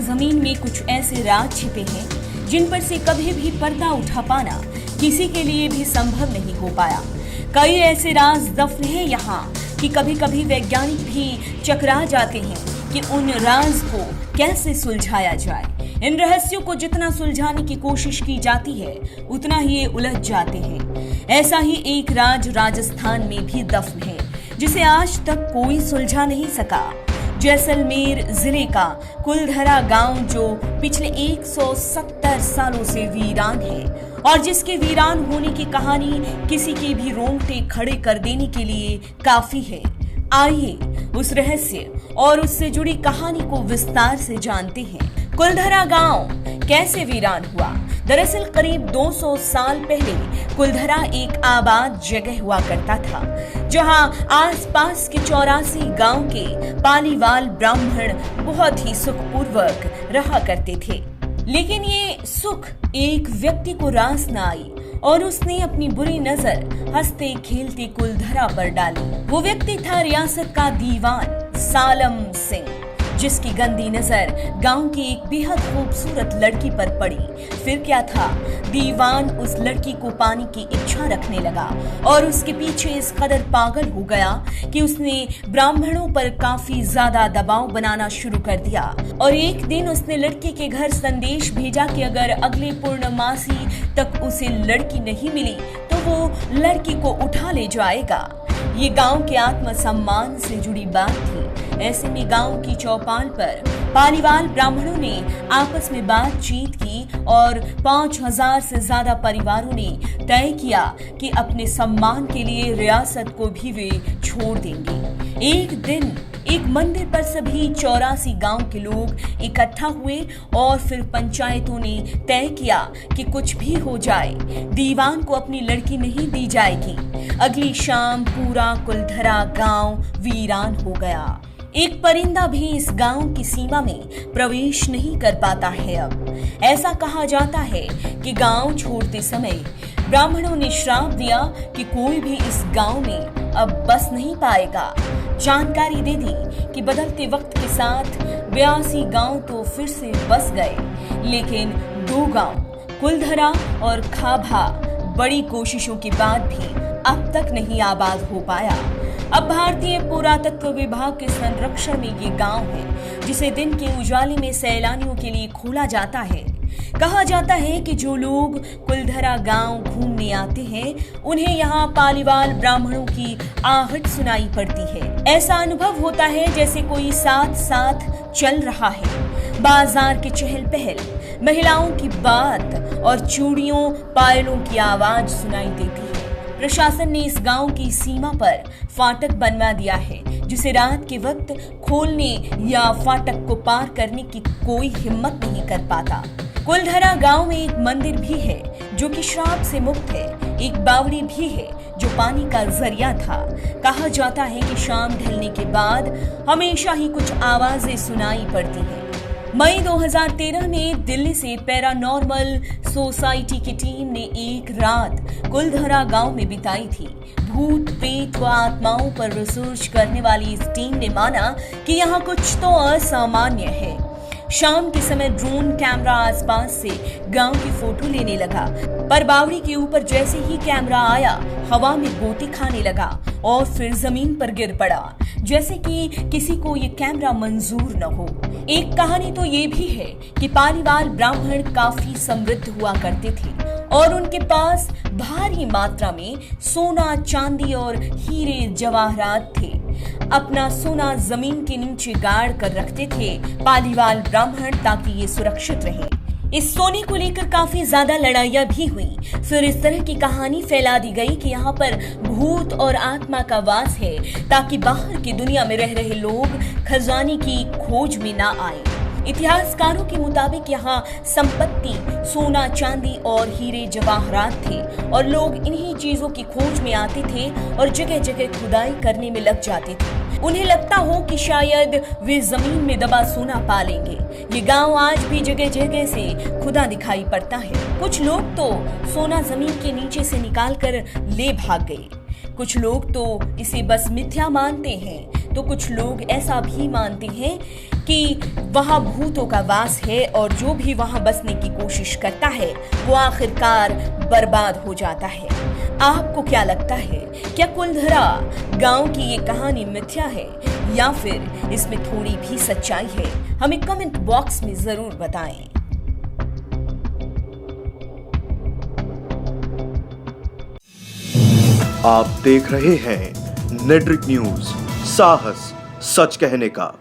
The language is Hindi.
जमीन में कुछ ऐसे राज छिपे हैं जिन पर से कभी भी पर्दा उठा पाना किसी के लिए भी संभव नहीं हो पाया। कई ऐसे राज दफन हैं यहाँ कि कभी कभी वैज्ञानिक भी चकरा जाते हैं कि उन राज को कैसे सुलझाया जाए। इन रहस्यों को जितना सुलझाने की कोशिश की जाती है उतना ही ये उलझ जाते हैं। ऐसा ही एक राज राजस्थान में भी दफन है जिसे आज तक कोई सुलझा नहीं सका। जैसलमेर जिले का कुलधरा गांव जो पिछले 170 सालों से वीरान है और जिसके वीरान होने की कहानी किसी के भी रोंगटे खड़े कर देने के लिए काफी है। आइए उस रहस्य और उससे जुड़ी कहानी को विस्तार से जानते हैं। कुलधरा गांव कैसे वीरान हुआ? दरअसल करीब 200 साल पहले कुलधरा एक आबाद जगह हुआ करता था जहां आसपास के 84 गांव के पालीवाल ब्राह्मण बहुत ही सुखपूर्वक रहा करते थे। लेकिन ये सुख एक व्यक्ति को रास न आई और उसने अपनी बुरी नजर हंसते खेलते कुलधरा पर डाली। वो व्यक्ति था रियासत का दीवान सालम सिंह, जिसकी गंदी नजर गांव की एक बेहद खूबसूरत लड़की पर पड़ी। फिर क्या था, दीवान उस लड़की को पाने की इच्छा रखने लगा और उसके पीछे इस कदर पागल हो गया कि उसने ब्राह्मणों पर काफी ज्यादा दबाव बनाना शुरू कर दिया। और एक दिन उसने लड़की के घर संदेश भेजा कि अगर अगले पूर्णमासी तक उसे लड़की नहीं मिली तो वो लड़की को उठा ले जाएगा। ये गांव के आत्मसम्मान से जुड़ी बात थी। ऐसे में गांव की चौपाल पर पालीवाल ब्राह्मणों ने आपस में बातचीत की और 5000 से ज्यादा परिवारों ने तय किया कि अपने सम्मान के लिए रियासत को भी वे छोड़ देंगे। एक दिन एक मंदिर पर सभी 84 गांव के लोग इकट्ठा हुए और फिर पंचायतों ने तय किया कि कुछ भी हो जाए दीवान को अपनी लड़की नहीं दी जाएगी। अगली शाम पूरा कुलधरा गांव वीरान हो गया। एक परिंदा भी इस गांव की सीमा में प्रवेश नहीं कर पाता है। अब ऐसा कहा जाता है कि गांव छोड़ते समय ब्राह्मणों ने श्राप दिया कि कोई भी इस गांव में अब बस नहीं पाएगा। जानकारी दे दी कि बदलते वक्त के साथ 82 गांव तो फिर से बस गए, लेकिन 2 गांव कुलधरा और खाभा बड़ी कोशिशों के बाद भी अब तक नहीं आबाद हो पाया। अब भारतीय पुरातत्व विभाग के संरक्षण में ये गांव है जिसे दिन के उजाले में सैलानियों के लिए खोला जाता है। कहा जाता है कि जो लोग कुलधरा गांव घूमने आते हैं उन्हें यहाँ पालीवाल ब्राह्मणों की आहट सुनाई पड़ती है। ऐसा अनुभव होता है जैसे कोई साथ साथ चल रहा है। बाजार के चहल पहल, महिलाओं की बात और चूड़ियों पायलों की आवाज सुनाई देती है। प्रशासन ने इस गांव की सीमा पर फाटक बनवा दिया है जिसे रात के वक्त खोलने या फाटक को पार करने की कोई हिम्मत नहीं कर पाता। कुलधरा गांव में एक मंदिर भी है जो कि श्राप से मुक्त है। एक बावड़ी भी है जो पानी का जरिया था। कहा जाता है कि शाम ढलने के बाद हमेशा ही कुछ आवाजें सुनाई पड़ती हैं। मई 2013 में दिल्ली से पैरानॉर्मल सोसाइटी की टीम ने एक रात कुलधरा गांव में बिताई थी। भूत प्रेत व आत्माओं पर रिसर्च करने वाली इस टीम ने माना कि यहाँ कुछ तो असामान्य है। शाम के समय ड्रोन कैमरा आसपास से गांव की फोटो लेने लगा, पर बावड़ी के ऊपर जैसे ही कैमरा आया हवा में गोते खाने लगा और फिर जमीन पर गिर पड़ा, जैसे कि किसी को ये कैमरा मंजूर न हो। एक कहानी तो ये भी है कि पालीवाल ब्राह्मण काफी समृद्ध हुआ करते थे और उनके पास भारी मात्रा में सोना, चांदी और हीरे जवाहरात थे। अपना सोना जमीन के नीचे गाड़ कर रखते थे पालीवाल ब्राह्मण ताकि ये सुरक्षित रहे। इस सोने को लेकर काफी ज्यादा लड़ाइयां भी हुई। फिर इस तरह की कहानी फैला दी गई कि यहाँ पर भूत और आत्मा का वास है ताकि बाहर की दुनिया में रह रहे लोग खजाने की खोज में ना आए। इतिहासकारों के मुताबिक यहाँ संपत्ति, सोना, चांदी और हीरे जवाहरात थे और लोग इन्हीं चीजों की खोज में आते थे और जगह जगह खुदाई करने में लग जाते थे। उन्हें लगता हो कि शायद वे जमीन में दबा सोना पा लेंगे। ये गांव आज भी जगह जगह से खुदा दिखाई पड़ता है। कुछ लोग तो सोना जमीन के नीचे से निकाल कर ले भाग गए। कुछ लोग तो इसे बस मिथ्या मानते हैं तो कुछ लोग ऐसा भी मानते हैं कि वहां भूतों का वास है और जो भी वहां बसने की कोशिश करता है वो आखिरकार बर्बाद हो जाता है। आपको क्या लगता है, क्या कुलधरा गांव की ये कहानी मिथ्या है या फिर इसमें थोड़ी भी सच्चाई है? हमें कमेंट बॉक्स में जरूर बताएं। आप देख रहे हैं नेट्रिक न्यूज, साहस सच कहने का।